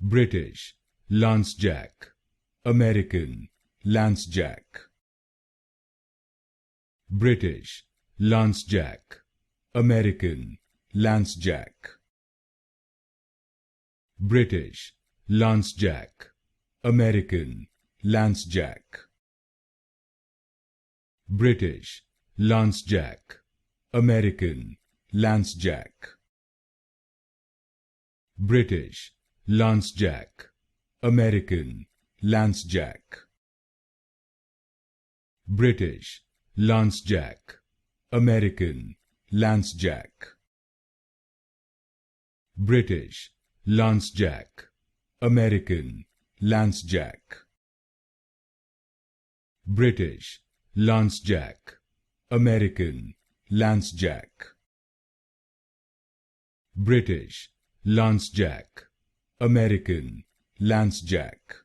British, Lancejack. American, Lancejack. British, Lancejack. American, Lancejack. British, Lancejack. American, Lancejack. British, Lancejack. American, Lancejack. British, Lancejack. American, Lancejack. British, Lancejack. American, Lancejack. British, Lancejack. American, Lancejack. British, Lancejack. American, Lancejack. British, Lancejack. American, Lancejack.